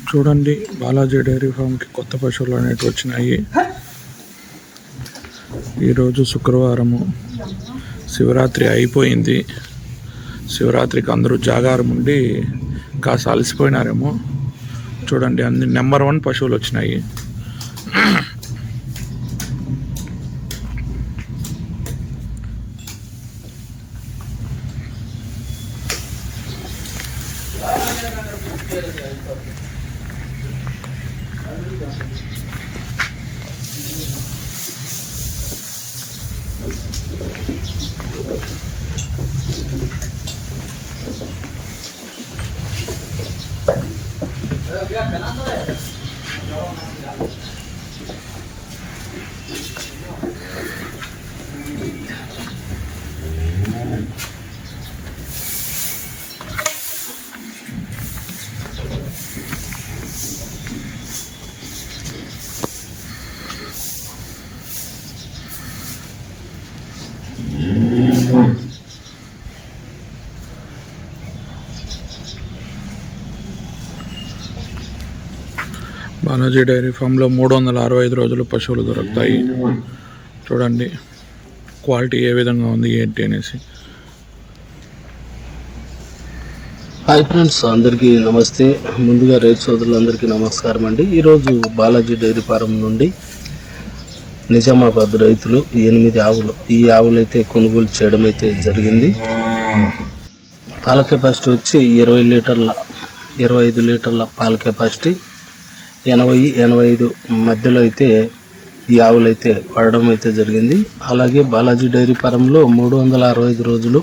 చూడండి, బాలాజీ డైరీ ఫామ్కి కొత్త పశువులు అనేవి వచ్చినాయి. ఈరోజు శుక్రవారము, శివరాత్రి అయిపోయింది. శివరాత్రికి అందరూ జాగారం ఉండి కాస్త అలసిపోయినారేమో. చూడండి, అన్ని నెంబర్ 1 పశువులు వచ్చినాయి. బాలాజీ డైరీ ఫామ్లో 365 రోజులు పశువులు దొరుకుతాయి. చూడండి క్వాలిటీ ఏ విధంగా ఉంది ఏంటి అనేసి. హాయ్ ఫ్రెండ్స్, అందరికీ నమస్తే. ముందుగా రైతు సోదరులందరికీ నమస్కారం అండి. ఈరోజు బాలాజీ డైరీ ఫారం నుండి నిజామాబాద్ రైతులు 8 ఆవులు, ఈ ఆవులు అయితే కొనుగోలు చేయడం అయితే జరిగింది. పాల కెపాసిటీ వచ్చి 25 లీటర్ల పాల కెపాసిటీ, 80-85 మధ్యలో అయితే ఈ ఆవులు అయితే పడడం అయితే జరిగింది. అలాగే బాలాజీ డైరీ ఫారంలో 365 రోజులు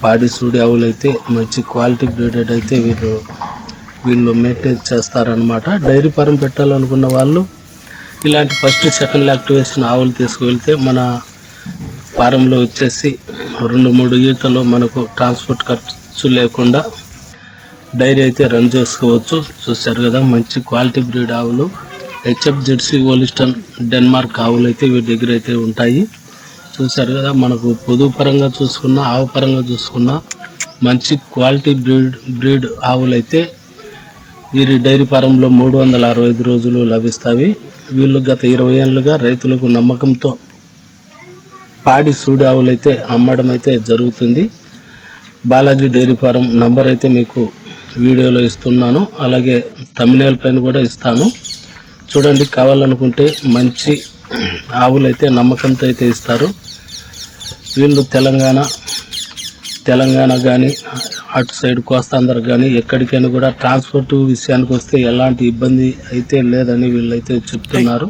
పాడి సూడి ఆవులు అయితే మంచి క్వాలిటీ బ్రీడెడ్ అయితే వీళ్ళు మెయింటైన్ చేస్తారనమాట. డైరీ ఫారం పెట్టాలనుకున్న వాళ్ళు ఇలాంటి ఫస్ట్ సెకండ్ యాక్టివేషన్ ఆవులు తీసుకువెళ్తే మన ఫారంలో వచ్చేసి 2-3 ఈతలో మనకు ట్రాన్స్పోర్ట్ ఖర్చు లేకుండా డైరీ అయితే రన్ చేసుకోవచ్చు. చూస్తారు కదా, మంచి క్వాలిటీ బ్రీడ్ ఆవులు, హెచ్ఎఫ్ జెర్సీ హోలిస్టన్ డెన్మార్క్ ఆవులు అయితే వీటి దగ్గర అయితే ఉంటాయి. చూసారు కదా, మనకు పొదుగు పరంగా చూసుకున్నా ఆవు పరంగా చూసుకున్నా మంచి క్వాలిటీ బ్రీడ్ ఆవులు అయితే వీరి డైరీ ఫారంలో 365 రోజులు లభిస్తాయి. వీళ్ళు గత 20 ఏళ్ళుగా రైతులకు నమ్మకంతో పాడి సూడి ఆవులు అయితే అమ్మడం అయితే జరుగుతుంది. బాలాజీ డైరీ ఫారం నంబర్ అయితే మీకు వీడియోలో ఇస్తున్నాను, అలాగే తమిళనాడు పైన కూడా ఇస్తాను. చూడండి, కావాలనుకుంటే మంచి ఆవులు అయితే నమ్మకంతో అయితే ఇస్తారు. వీళ్ళు తెలంగాణ కానీ అటు సైడ్ కోస్తాంధ్ర కానీ ఎక్కడికైనా కూడా ట్రాన్స్పోర్ట్ విషయానికి వస్తే ఎలాంటి ఇబ్బంది అయితే లేదని వీళ్ళైతే చెప్తున్నారు.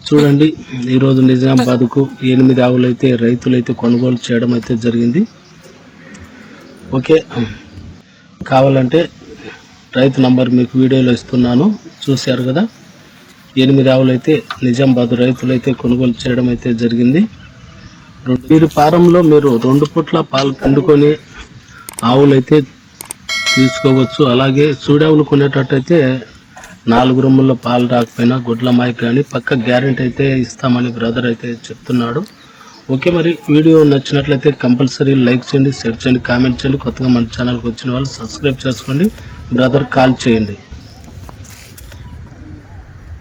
చూడండి, ఈరోజు నిజామాబాద్కు 8 ఆవులు అయితే రైతులు అయితే కొనుగోలు చేయడం అయితే జరిగింది. ఓకే, కావాలంటే రైతు నంబర్ మీకు వీడియోలో ఇస్తున్నాను, చూశారు కదా. 8 ఆవులు అయితే నిజామాబాద్ రైతులు అయితే కొనుగోలు చేయడం అయితే జరిగింది. వీరి ఫారంలో మీరు 2 పూట్ల పాలు పిండుకొని ఆవులు అయితే తీసుకోవచ్చు. అలాగే సూడావులు కొనేటట్టయితే 4 రొమ్ముల్లో పాలు రాకపోయినా గుడ్ల మాయకు కానీ పక్క గ్యారెంటీ అయితే ఇస్తామని బ్రదర్ అయితే చెప్తున్నాడు. ఓకే, మరి వీడియో నచ్చినట్లయితే కంపల్సరీ లైక్ చేయండి, షేర్ చేయండి, కామెంట్ చేయండి. కొత్తగా మన ఛానల్కి వచ్చిన వాళ్ళు సబ్స్క్రైబ్ చేసుకోండి. బ్రదర్ కాల్ చేయండి.